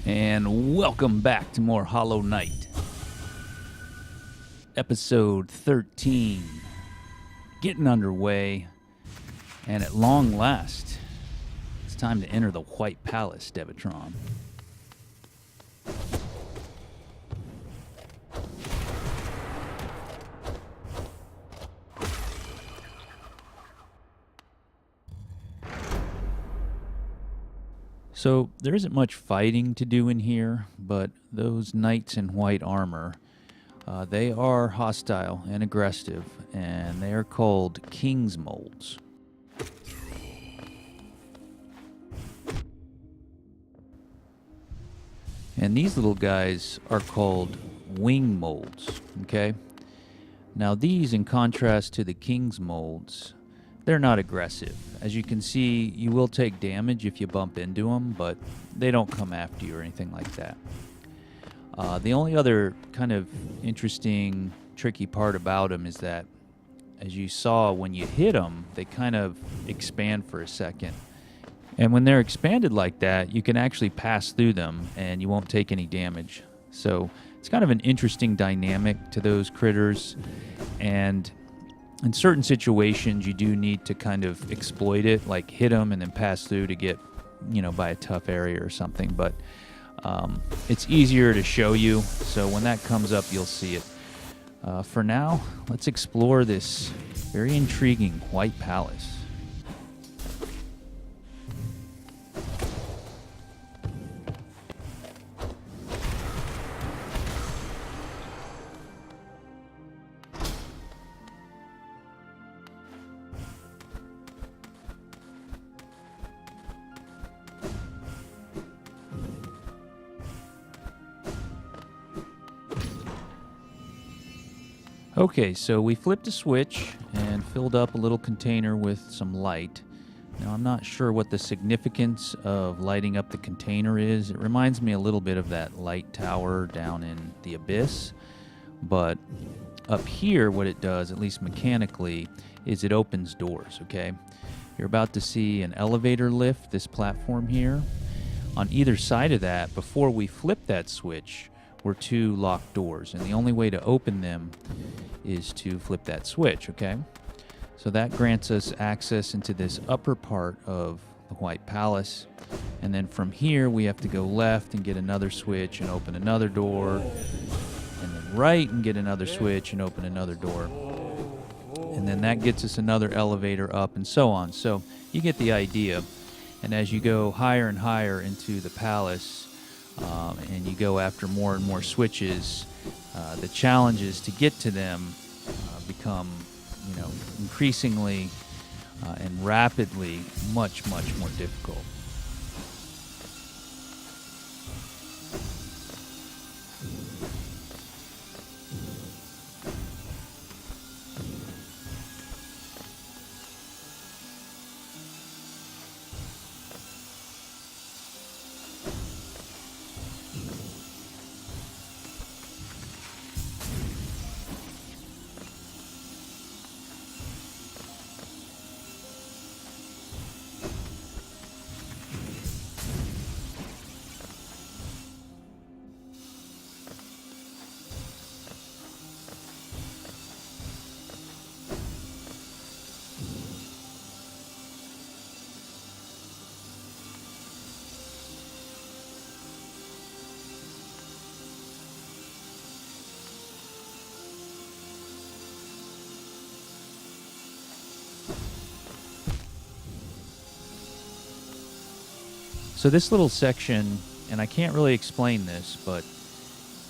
And welcome back to more Hollow Knight. Episode 13. Getting underway. And at long last, it's time to enter the White Palace, Devatron. So, there isn't much fighting to do in here, but those knights in white armor, they are hostile and aggressive, and they are called King's Molds. And these little guys are called Wing Molds, okay? Now these, in contrast to the King's Molds, they're not aggressive. As you can see, you will take damage if you bump into them, but they don't come after you or anything like that. The only other kind of interesting, tricky part about them is that, as you saw, when you hit them, they kind of expand for a second. And when they're expanded like that, you can actually pass through them and you won't take any damage. So it's kind of an interesting dynamic to those critters. And in certain situations, you do need to kind of exploit it, like hit them and then pass through to get, by a tough area or something. But it's easier to show you, so when that comes up, you'll see it. For now, let's explore this very intriguing White Palace. Okay, so we flipped a switch and filled up a little container with some light. Now, I'm not sure what the significance of lighting up the container is. It reminds me a little bit of that light tower down in the Abyss. But up here, what it does, at least mechanically, is it opens doors, okay? You're about to see an elevator lift this platform here. On either side of that, before we flip that switch, were two locked doors, and the only way to open them is to flip that switch, okay? So that grants us access into this upper part of the White Palace, and then from here we have to go left and get another switch and open another door, and then right and get another switch and open another door, and then that gets us another elevator up, and so on. So you get the idea. And as you go higher and higher into the palace, and you go after more and more switches, the challenges to get to them become, increasingly and rapidly much, much more difficult. So this little section, and I can't really explain this, but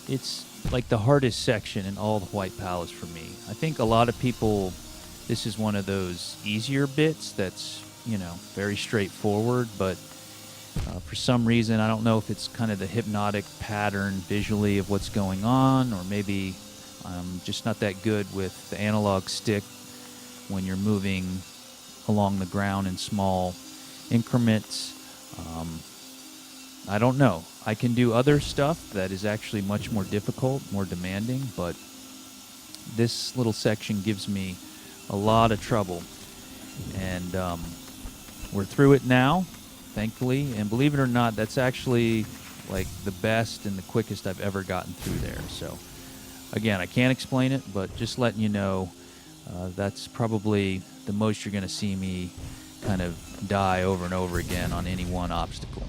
it's like the hardest section in all the White Palace for me. I think a lot of people, this is one of those easier bits that's, very straightforward, but for some reason, I don't know if it's kind of the hypnotic pattern visually of what's going on, or maybe I'm just not that good with the analog stick when you're moving along the ground in small increments. I don't know. I can do other stuff that is actually much more difficult, more demanding, but this little section gives me a lot of trouble. And we're through it now, thankfully. And believe it or not, that's actually like the best and the quickest I've ever gotten through there. So again, I can't explain it, but just letting you know, that's probably the most you're going to see me kind of die over and over again on any one obstacle.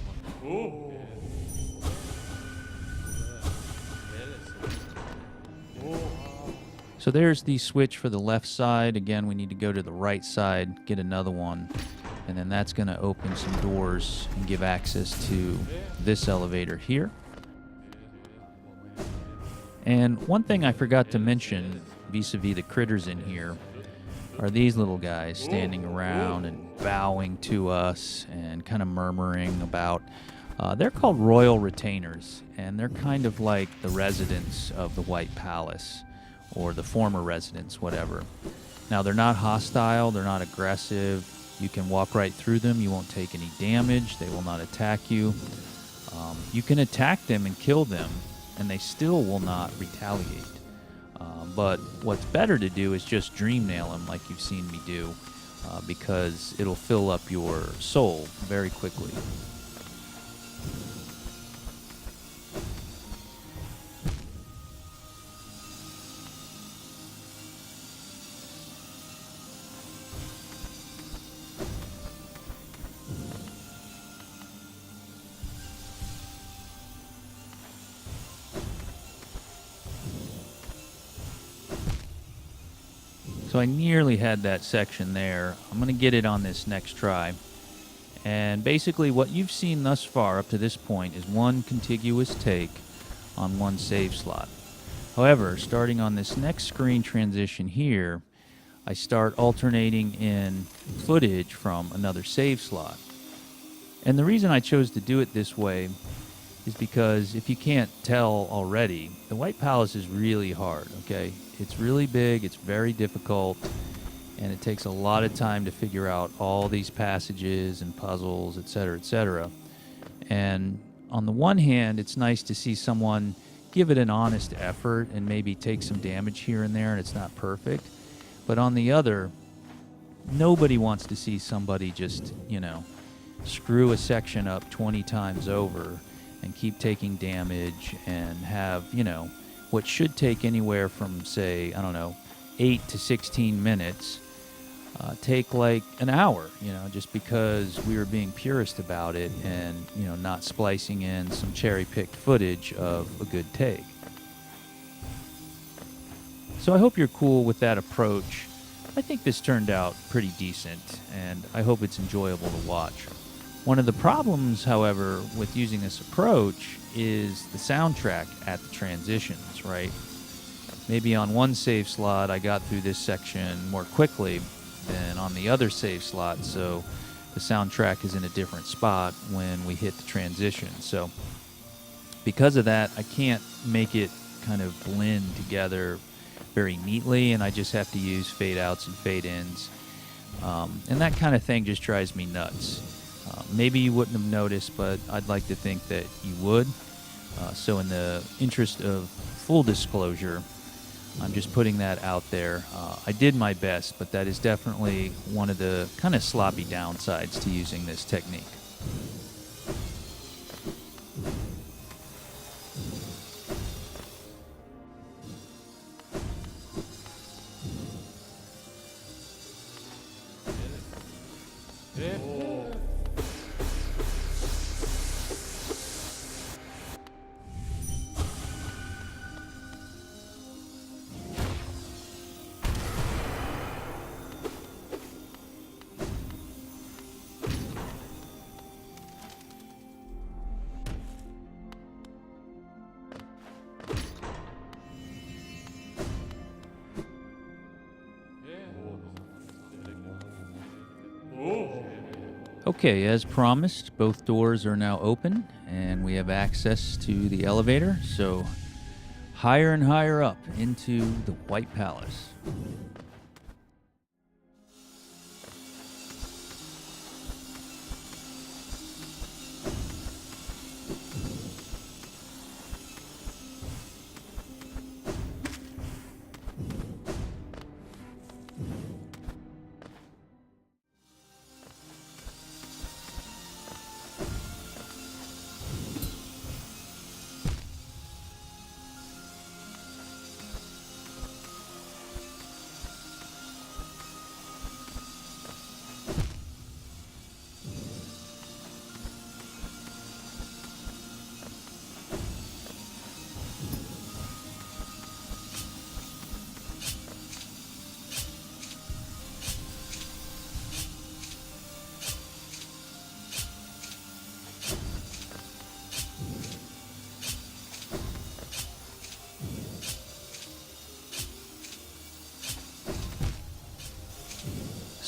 So there's the switch for the left side. Again, we need to go to the right side, get another one, and then that's going to open some doors and give access to this elevator here. And one thing I forgot to mention vis-a-vis the critters in here are these little guys standing around and bowing to us and kind of murmuring about. They're called royal retainers, and they're kind of like the residents of the White Palace, or the former residents, whatever. Now, they're not hostile, they're not aggressive. You can walk right through them, you won't take any damage, they will not attack you. You can attack them and kill them, and they still will not retaliate. But what's better to do is just dream nail them like you've seen me do, because it'll fill up your soul very quickly. So I nearly had that section there. I'm going to get it on this next try. And basically what you've seen thus far up to this point is one contiguous take on one save slot. However, starting on this next screen transition here, I start alternating in footage from another save slot. And the reason I chose to do it this way is because if you can't tell already, the White Palace is really hard, okay? It's really big, it's very difficult, and it takes a lot of time to figure out all these passages and puzzles, etc., etc. And on the one hand, it's nice to see someone give it an honest effort and maybe take some damage here and there, and it's not perfect. But on the other, nobody wants to see somebody just, screw a section up 20 times over and keep taking damage and have, what should take anywhere from, say, 8 to 16 minutes, take like an hour, just because we were being purist about it and, not splicing in some cherry-picked footage of a good take. So I hope you're cool with that approach. I think this turned out pretty decent, and I hope it's enjoyable to watch. One of the problems, however, with using this approach is the soundtrack at the transitions, right? Maybe on one save slot I got through this section more quickly than on the other save slot, so the soundtrack is in a different spot when we hit the transition. So because of that, I can't make it kind of blend together very neatly, and I just have to use fade outs and fade ins. And that kind of thing just drives me nuts. Maybe you wouldn't have noticed, but I'd like to think that you would. So in the interest of full disclosure, I'm just putting that out there. I did my best, but that is definitely one of the kind of sloppy downsides to using this technique. Okay, as promised, both doors are now open, and we have access to the elevator, so higher and higher up into the White Palace.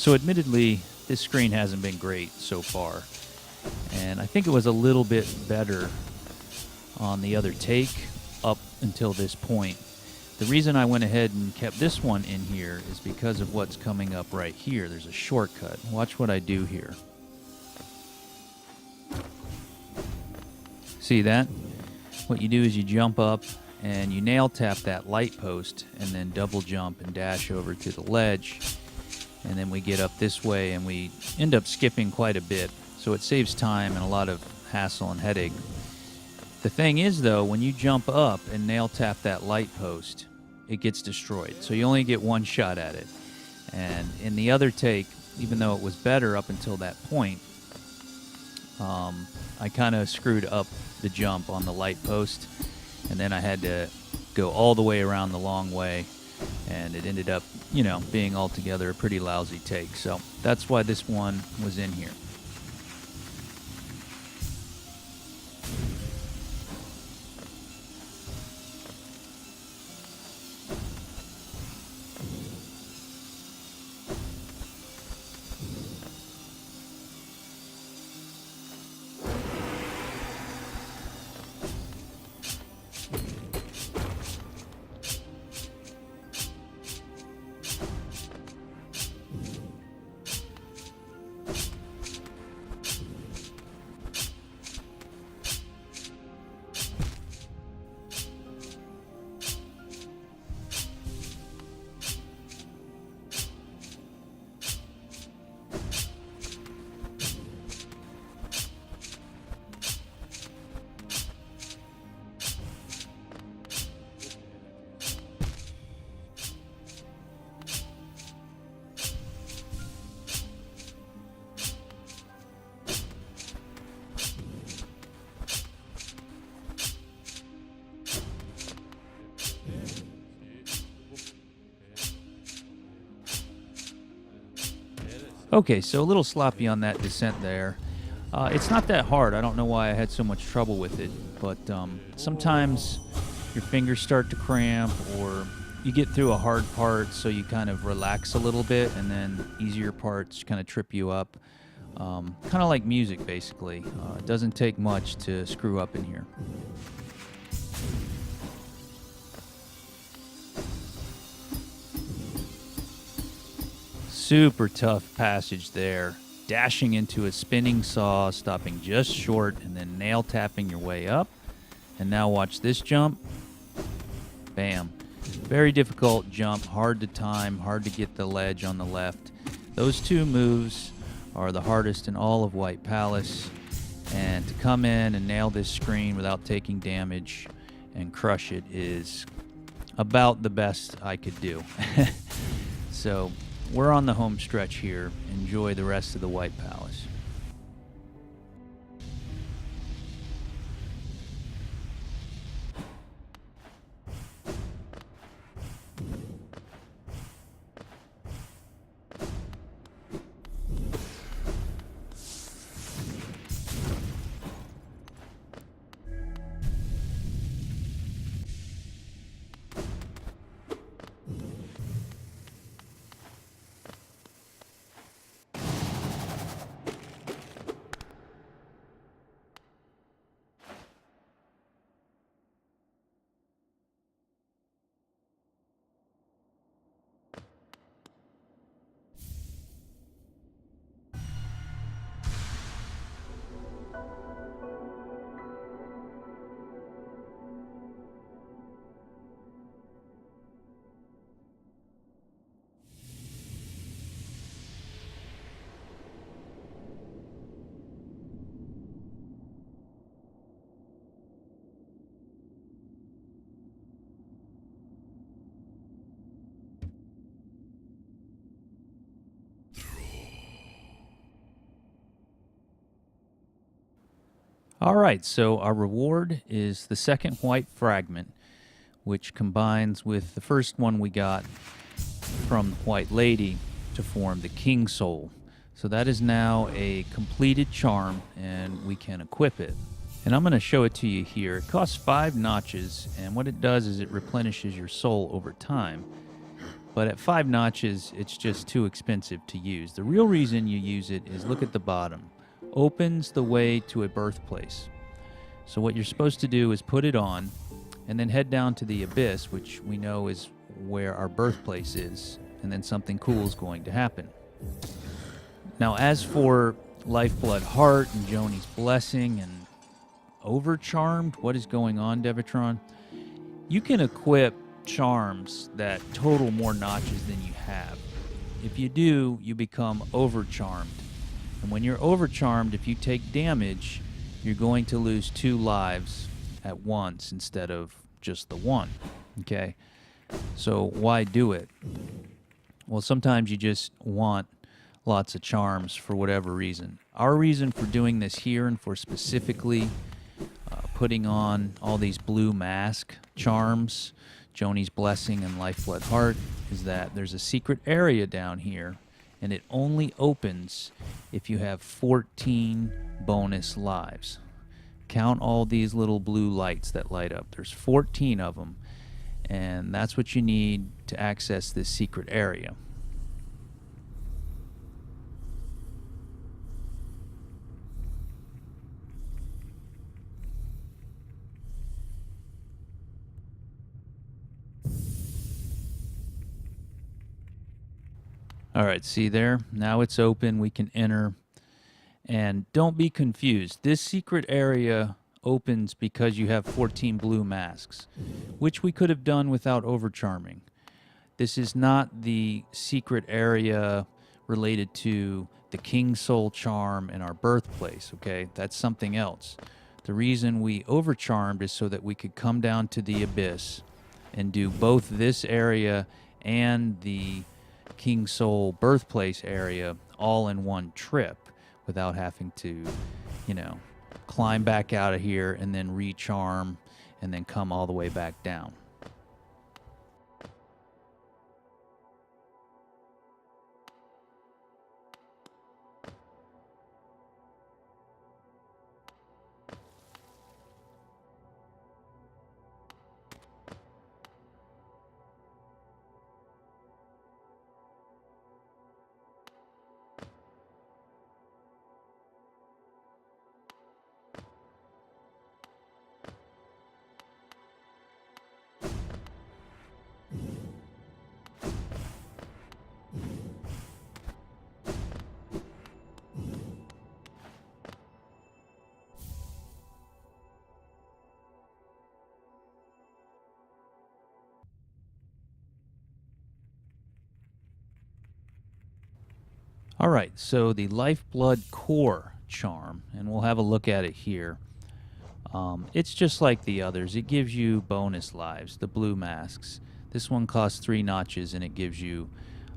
So admittedly, this screen hasn't been great so far, and I think it was a little bit better on the other take up until this point. The reason I went ahead and kept this one in here is because of what's coming up right here. There's a shortcut. Watch what I do here. See that? What you do is you jump up and you nail tap that light post and then double jump and dash over to the ledge. And then we get up this way and we end up skipping quite a bit. So it saves time and a lot of hassle and headache. The thing is, though, when you jump up and nail tap that light post, it gets destroyed. So you only get one shot at it. And in the other take, even though it was better up until that point, I kind of screwed up the jump on the light post. And then I had to go all the way around the long way. And it ended up, being altogether a pretty lousy take. So that's why this one was in here. Okay, so a little sloppy on that descent there. It's not that hard. I don't know why I had so much trouble with it, but sometimes your fingers start to cramp or you get through a hard part, so you kind of relax a little bit, and then easier parts kind of trip you up. Kind of like music, basically. It doesn't take much to screw up in here. Super tough passage there. Dashing into a spinning saw, stopping just short, and then nail tapping your way up. And now watch this jump. Bam. Very difficult jump, hard to time, hard to get the ledge on the left. Those two moves are the hardest in all of White Palace. And to come in and nail this screen without taking damage and crush it is about the best I could do. So we're on the home stretch here. Enjoy the rest of the White Palace. All right, so our reward is the second white fragment, which combines with the first one we got from the White Lady to form the King Soul. So that is now a completed charm, and we can equip it. And I'm going to show it to you here. It costs 5 notches, and what it does is it replenishes your soul over time. But at 5 notches, it's just too expensive to use. The real reason you use it is look at the bottom. Opens the way to a birthplace. So what you're supposed to do is put it on and then head down to the abyss, which we know is where our birthplace is, and then something cool is going to happen. Now, as for Lifeblood Heart and Joni's Blessing and Overcharmed, what is going on, Devitron? You can equip charms that total more notches than you have. If you do, you become Overcharmed. And when you're Overcharmed, if you take damage, you're going to lose 2 lives at once instead of just the 1. Okay? So why do it? Well, sometimes you just want lots of charms for whatever reason. Our reason for doing this here and for specifically putting on all these blue mask charms, Joni's Blessing and Lifeblood Heart, is that there's a secret area down here, and it only opens if you have 14 bonus lives. Count all these little blue lights that light up. There's 14 of them, and that's what you need to access this secret area. All right, see there? Now it's open. We can enter. And don't be confused. This secret area opens because you have 14 blue masks, which we could have done without overcharming. This is not the secret area related to the King Soul charm and our birthplace, okay? That's something else. The reason we overcharmed is so that we could come down to the abyss and do both this area and the King Soul birthplace area all in one trip without having to, climb back out of here and then recharm and then come all the way back down. All right, so the Lifeblood Core charm, and we'll have a look at it here. It's just like the others. It gives you bonus lives, the blue masks. This one costs 3 notches, and it gives you,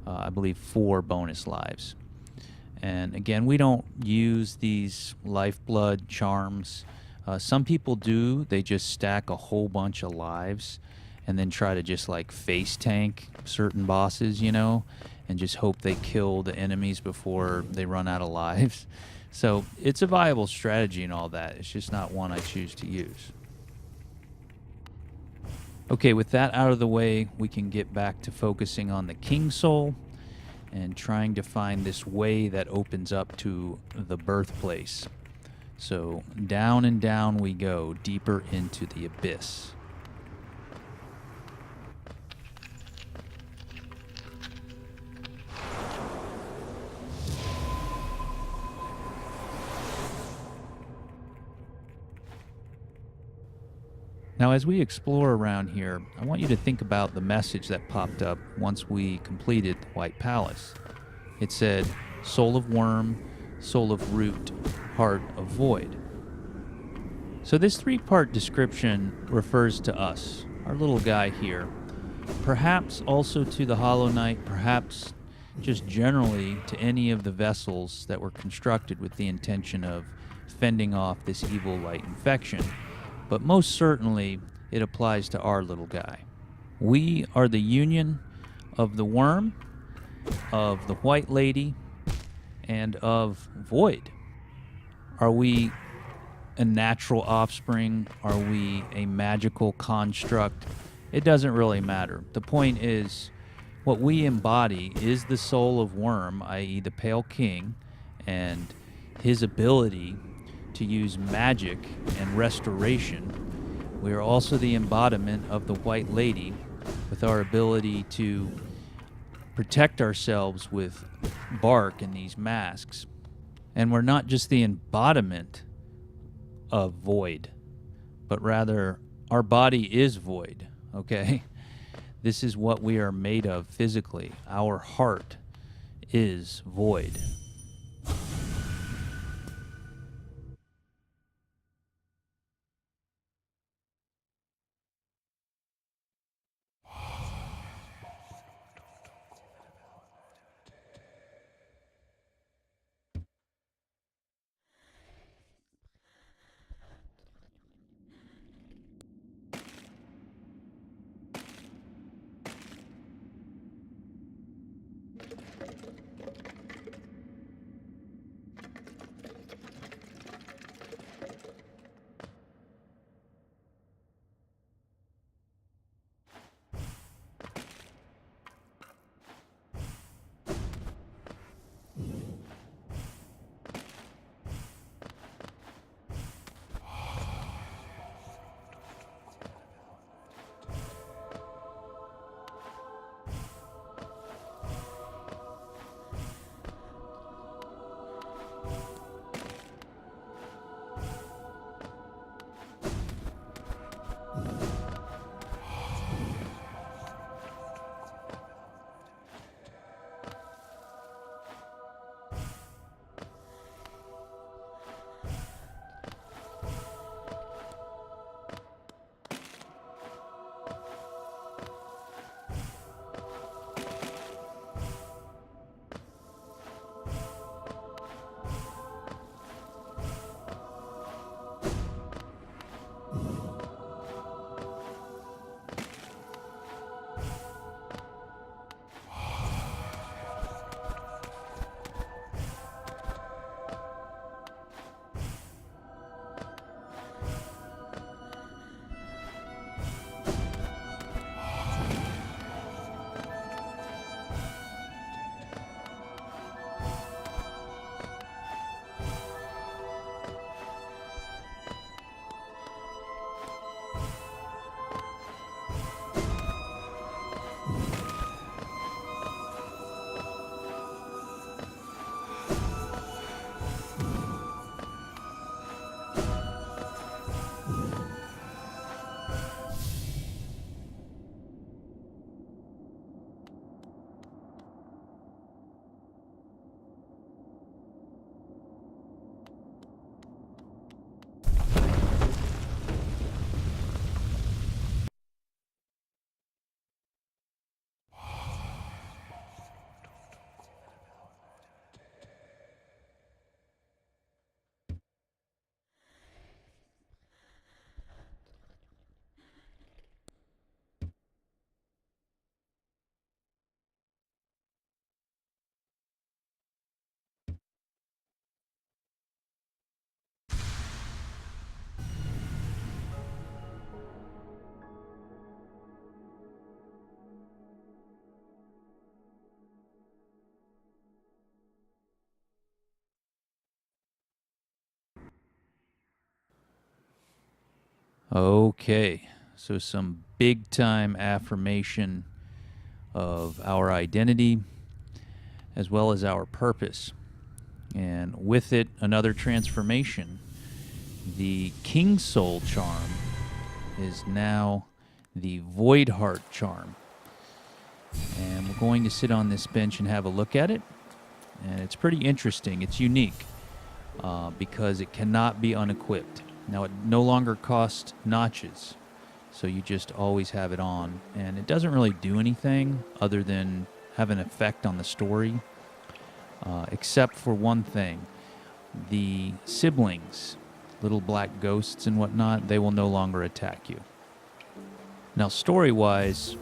I believe, 4 bonus lives. And again, we don't use these Lifeblood charms. Some people do. They just stack a whole bunch of lives and then try to just like face tank certain bosses, and just hope they kill the enemies before they run out of lives. So it's a viable strategy and all that. It's just not one I choose to use. Okay, with that out of the way, we can get back to focusing on the King Soul and trying to find this way that opens up to the birthplace. So down and down we go, deeper into the abyss. Now, as we explore around here, I want you to think about the message that popped up once we completed the White Palace. It said, Soul of Worm, Soul of Root, Heart of Void. So this 3-part description refers to us, our little guy here. Perhaps also to the Hollow Knight, perhaps just generally to any of the vessels that were constructed with the intention of fending off this evil light infection. But most certainly, it applies to our little guy. We are the union of the worm, of the White Lady, and of Void. Are we a natural offspring? Are we a magical construct? It doesn't really matter. The point is, What we embody is the soul of Worm, i.e., the Pale King, and his ability to use magic and restoration. We are also the embodiment of the White Lady with our ability to protect ourselves with bark and these masks. And we're not just the embodiment of void, but rather our body is void, okay? This is what we are made of physically. Our heart is void. Okay, so some big time affirmation of our identity as well as our purpose. And with it, another transformation. The King Soul charm is now the Void Heart charm. And we're going to sit on this bench and have a look at it. And it's pretty interesting. It's unique because it cannot be unequipped. Now, it no longer costs notches, so you just always have it on. And it doesn't really do anything other than have an effect on the story, except for one thing. The siblings, little black ghosts and whatnot, they will no longer attack you. Now, story-wise,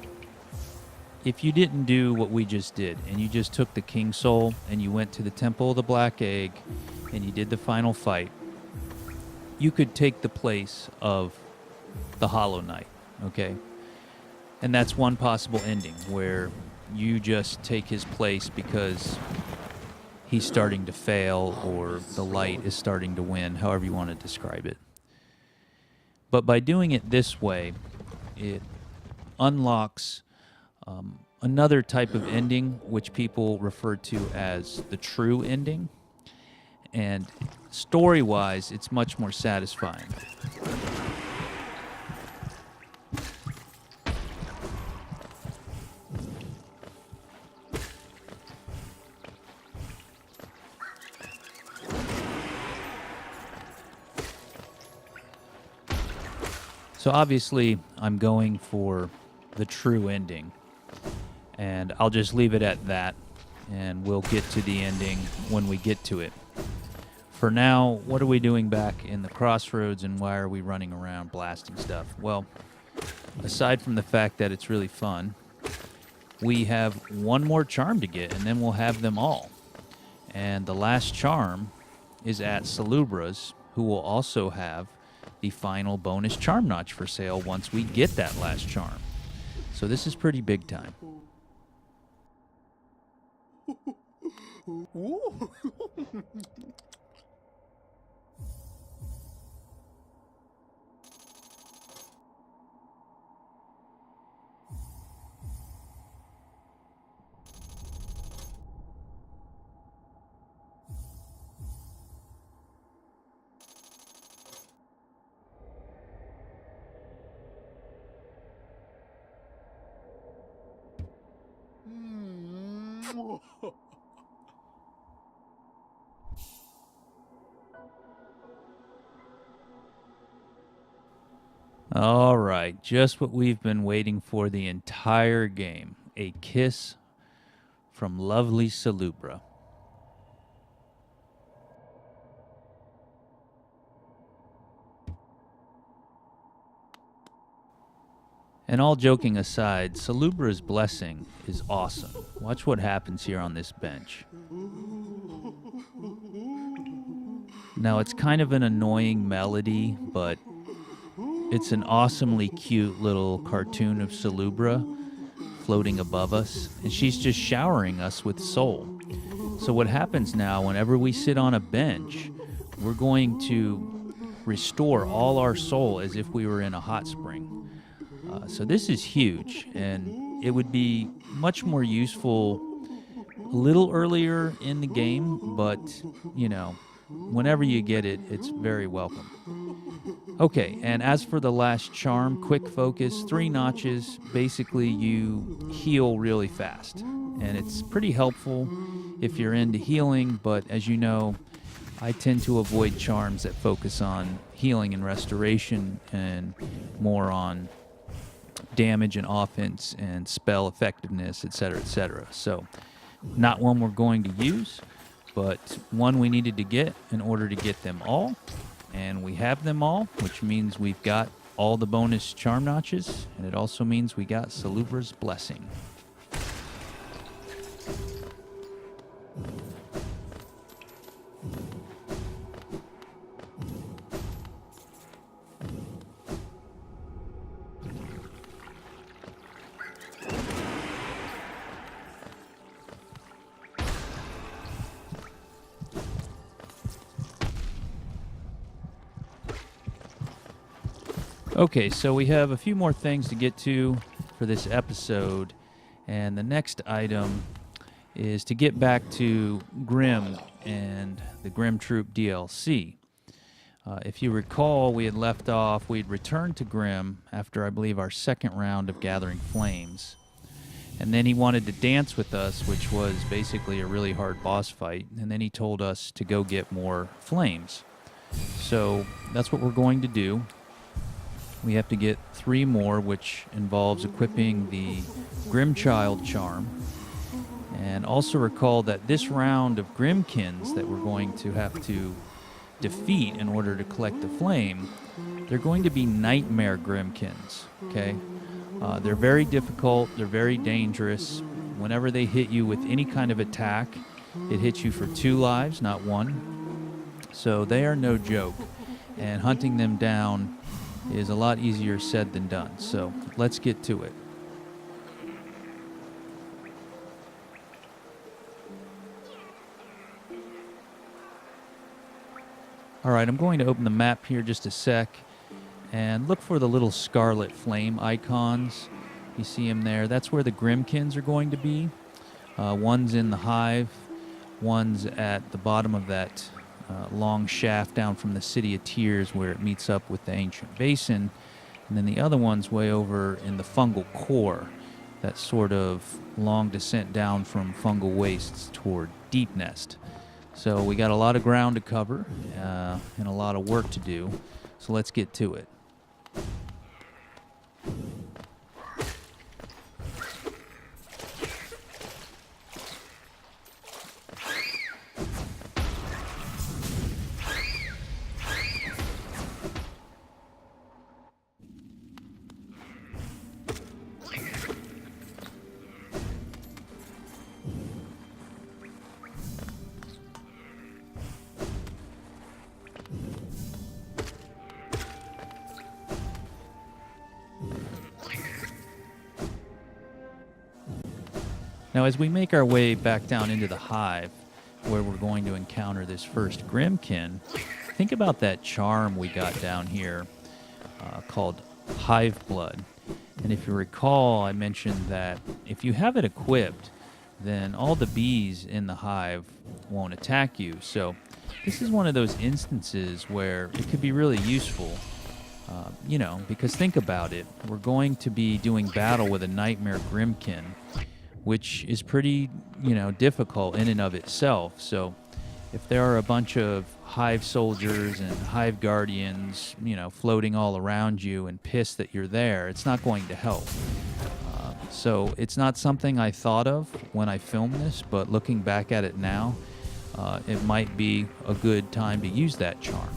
if you didn't do what we just did, and you just took the King Soul and you went to the Temple of the Black Egg and you did the final fight, you could take the place of the Hollow Knight, okay? And that's one possible ending, where you just take his place because he's starting to fail or the light is starting to win, however you want to describe it. But by doing it this way, it unlocks another type of ending, which people refer to as the true ending. And story-wise, it's much more satisfying. So obviously, I'm going for the true ending, and I'll just leave it at that, and we'll get to the ending when we get to it. For now, what are we doing back in the crossroads, and why are we running around blasting stuff? Well, aside from the fact that it's really fun, we have one more charm to get, and then we'll have them all. And the last charm is at Salubra's, who will also have the final bonus charm notch for sale once we get that last charm. So this is pretty big time. All right, just what we've been waiting for the entire game. A kiss from lovely Salubra. And all joking aside, Salubra's blessing is awesome. Watch what happens here on this bench. Now, it's kind of an annoying melody, but it's an awesomely cute little cartoon of Salubra floating above us, and she's just showering us with soul. So what happens now, whenever we sit on a bench, we're going to restore all our soul as if we were in a hot spring. So this is huge, and it would be much more useful a little earlier in the game, but, you know, whenever you get it, it's very welcome. Okay, and as for the last charm, quick focus, 3 notches. Basically, you heal really fast, and it's pretty helpful if you're into healing, but as you know, I tend to avoid charms that focus on healing and restoration and more on damage and offense and spell effectiveness, etc., etc. So, not one we're going to use, but one we needed to get in order to get them all. And we have them all, which means we've got all the bonus charm notches, and it also means we got Salubra's blessing. Okay, so we have a few more things to get to for this episode, and the next item is to get back to Grimm and the Grimm Troupe DLC. If you recall, we had left off, we had returned to Grimm after, I believe, our second round of Gathering Flames. And then he wanted to dance with us, which was basically a really hard boss fight, and then he told us to go get more flames. So that's what we're going to do. We have to get 3 more, which involves equipping the Grimm Child charm. And also recall that this round of Grimmkins that we're going to have to defeat in order to collect the flame, they're going to be Nightmare Grimmkins, okay? They're very difficult, they're very dangerous. Whenever they hit you with any kind of attack, it hits you for 2 lives, not 1. So they are no joke, and hunting them down is a lot easier said than done. So let's get to it. All right, I'm going to open the map here just a sec and look for the little scarlet flame icons. You see them there. That's where the Grimmkins are going to be. One's in the hive, one's at the bottom of that long shaft down from the City of Tears where it meets up with the ancient basin, and then the other one's way over in the fungal core, that sort of long descent down from fungal wastes toward Deep Nest. So we got a lot of ground to cover and a lot of work to do, so let's get to it. Now, as we make our way back down into the hive, where we're going to encounter this first Grimmkin, think about that charm we got down here called Hive Blood. And if you recall, I mentioned that if you have it equipped, then all the bees in the hive won't attack you. So this is one of those instances where it could be really useful. Because think about it. We're going to be doing battle with a Nightmare Grimmkin, which is pretty, difficult in and of itself. So if there are a bunch of hive soldiers and hive guardians, floating all around you and pissed that you're there, it's not going to help. So it's not something I thought of when I filmed this, but looking back at it now, it might be a good time to use that charm.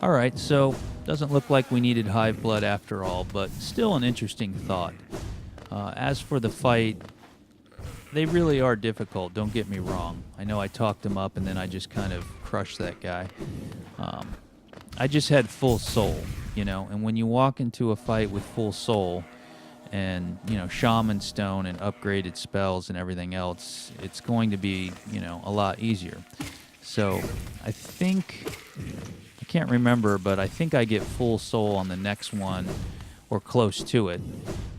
All right, so doesn't look like we needed hive blood after all, but still an interesting thought. As for the fight, they really are difficult, don't get me wrong. I know I talked him up and then I just kind of crushed that guy. I just had full soul, and when you walk into a fight with full soul and, shaman stone and upgraded spells and everything else, it's going to be, a lot easier. So I can't remember, but I think I get full soul on the next one or close to it.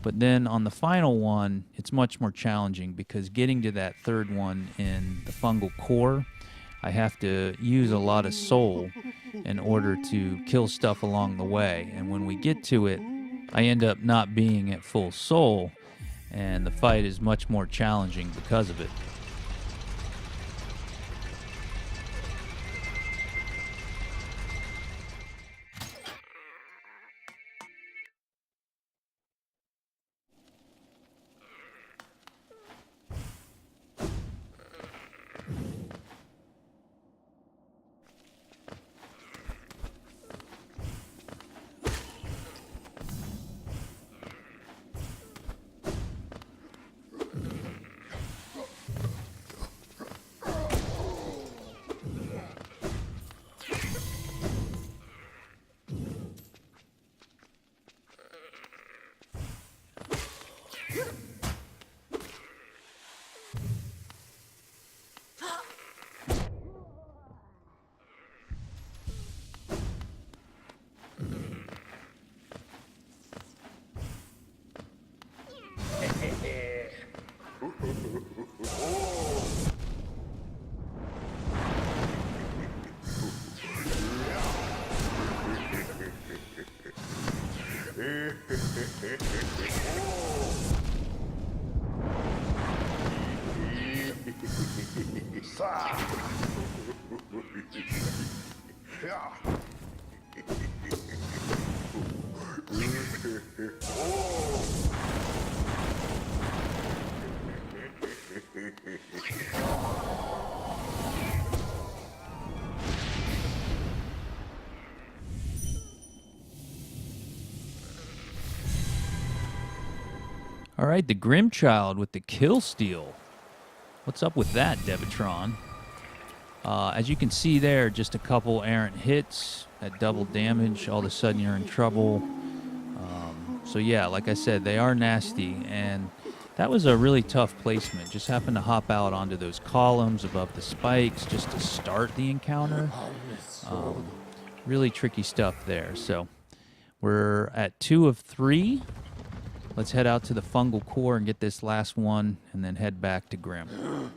But then on the final one, it's much more challenging because getting to that third one in the fungal core, I have to use a lot of soul in order to kill stuff along the way. And when we get to it, I end up not being at full soul, and the fight is much more challenging because of it. All right, the Grimm child with the kill steal. What's up with that, Devatron? As you can see there, just a couple errant hits at double damage. All of a sudden, you're in trouble. So yeah, like I said, they are nasty, and that was a really tough placement. Just happened to hop out onto those columns above the spikes just to start the encounter. Really tricky stuff there. So we're at 2 of 3. Let's head out to the fungal core and get this last one, and then head back to Grimm.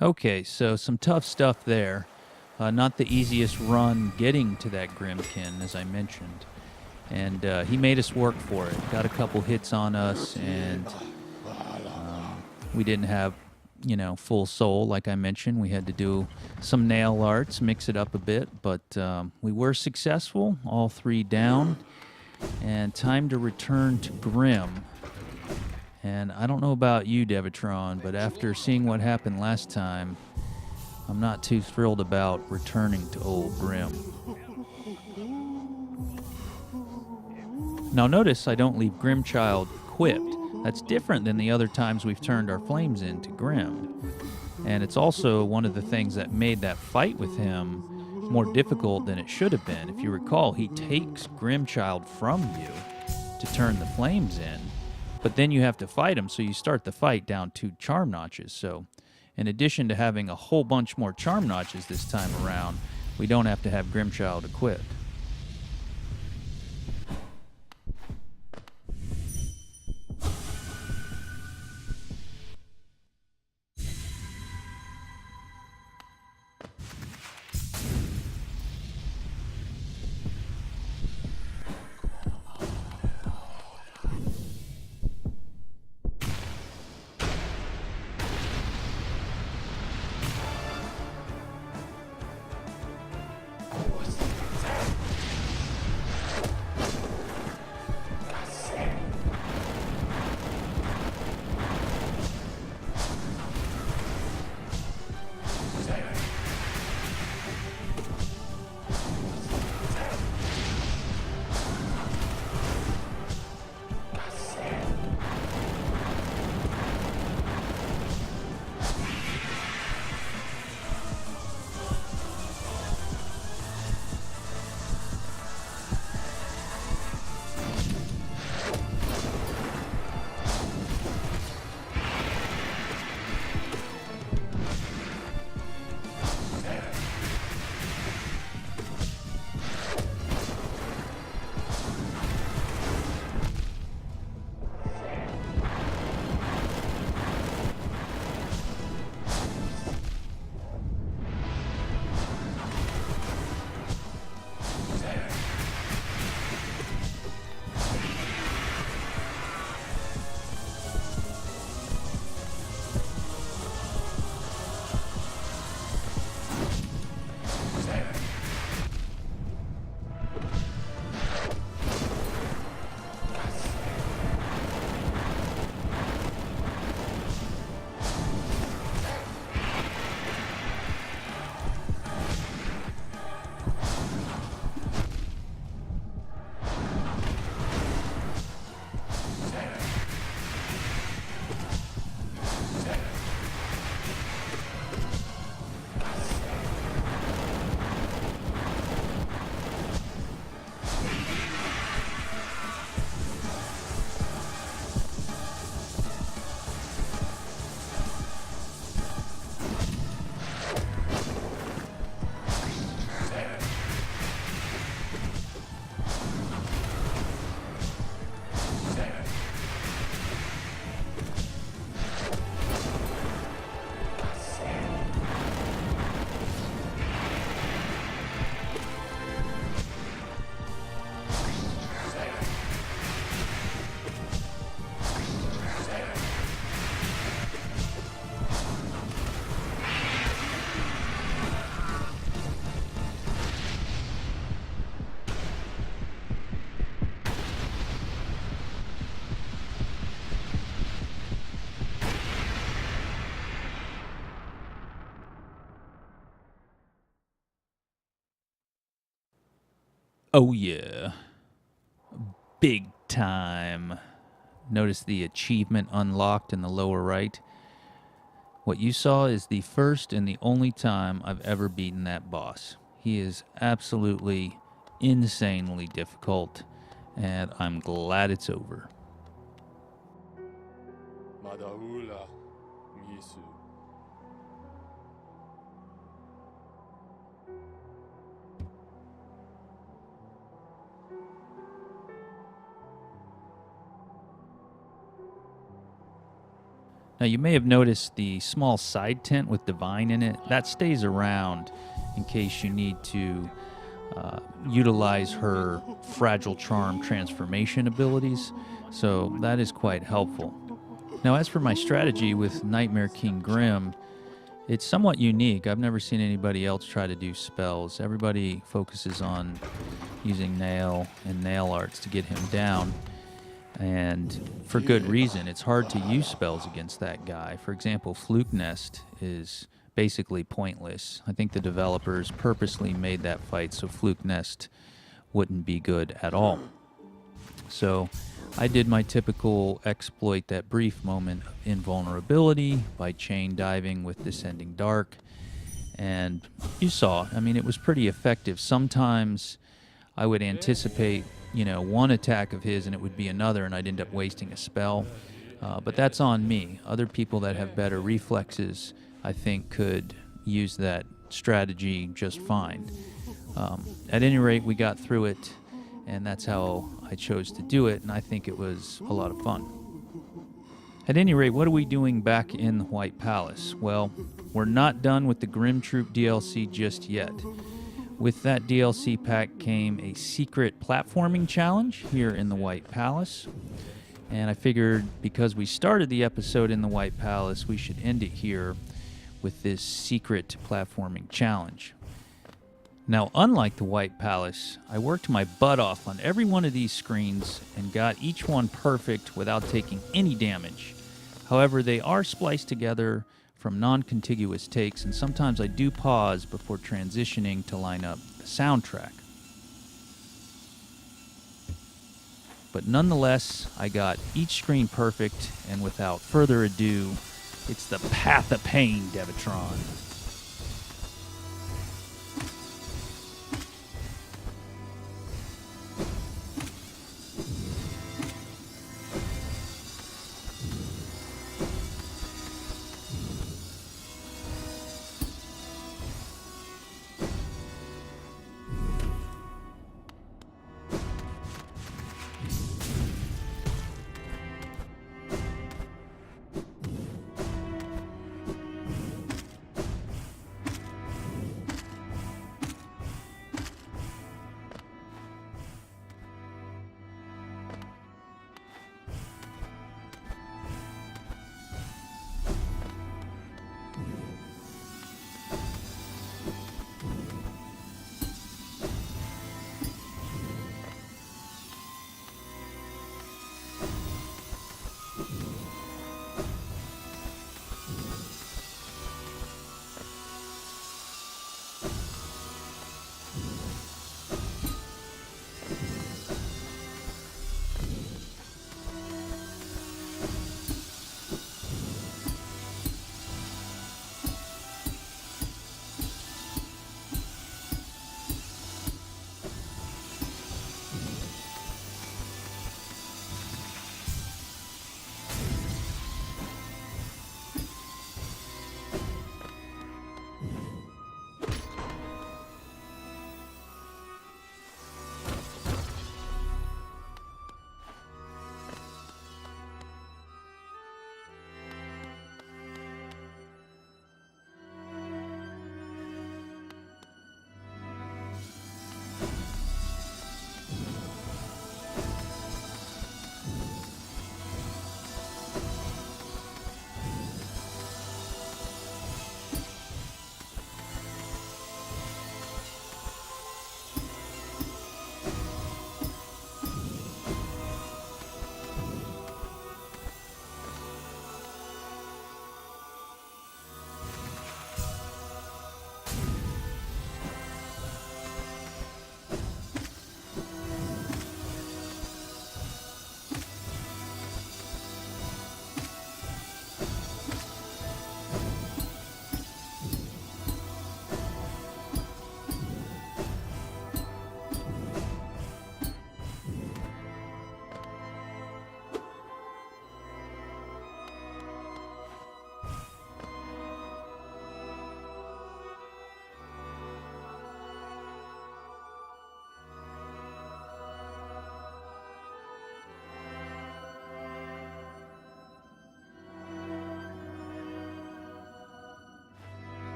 Okay, so some tough stuff there. Not the easiest run getting to that Grimmkin, as I mentioned. And he made us work for it. Got a couple hits on us, and we didn't have, full soul, like I mentioned. We had to do some nail arts, mix it up a bit, but we were successful, all 3 down. And time to return to Grimm. And I don't know about you, Devitron, but after seeing what happened last time, I'm not too thrilled about returning to old Grimm. Now notice I don't leave Grimchild equipped. That's different than the other times we've turned our flames into Grimm. And it's also one of the things that made that fight with him more difficult than it should have been. If you recall, he takes Grimchild from you to turn the flames in, but then you have to fight him, so you start the fight down 2 charm notches. So in addition to having a whole bunch more charm notches this time around, we don't have to have Grimchild equipped. Oh yeah, big time. Notice the achievement unlocked in the lower right. What you saw is the first and the only time I've ever beaten that boss. He is absolutely insanely difficult, and I'm glad it's over. Madaula Misu. Now, you may have noticed the small side tent with Divine in it. That stays around in case you need to utilize her Fragile Charm transformation abilities, so that is quite helpful. Now, as for my strategy with Nightmare King Grimm, it's somewhat unique. I've never seen anybody else try to do spells. Everybody focuses on using nail and nail arts to get him down. And for good reason. It's hard to use spells against that guy. For example, Fluke Nest is basically pointless. I think the developers purposely made that fight so Fluke Nest wouldn't be good at all. So I did my typical exploit that brief moment of invulnerability by chain diving with Descending Dark. And you saw, I mean, it was pretty effective. Sometimes I would anticipate, one attack of his and it would be another, and I'd end up wasting a spell. But that's on me. Other people that have better reflexes, I think, could use that strategy just fine. At any rate, we got through it, and that's how I chose to do it, and I think it was a lot of fun. At any rate, what are we doing back in the White Palace? Well, we're not done with the Grimm Troupe DLC just yet. With that DLC pack came a secret platforming challenge here in the White Palace. And I figured because we started the episode in the White Palace, we should end it here with this secret platforming challenge. Now, unlike the White Palace, I worked my butt off on every one of these screens and got each one perfect without taking any damage. However, they are spliced together from non-contiguous takes, and sometimes I do pause before transitioning to line up the soundtrack. But nonetheless, I got each screen perfect, and without further ado, it's the Path of Pain, Devatron.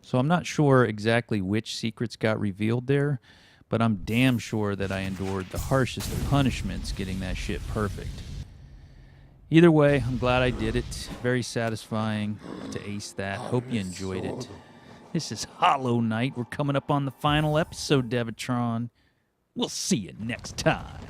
So I'm not sure exactly which secrets got revealed there, but I'm damn sure that I endured the harshest of punishments getting that shit perfect. Either way, I'm glad I did it. Very satisfying to ace that. Hope you enjoyed it. This is Hollow Knight. We're coming up on the final episode, Devatron. We'll see you next time.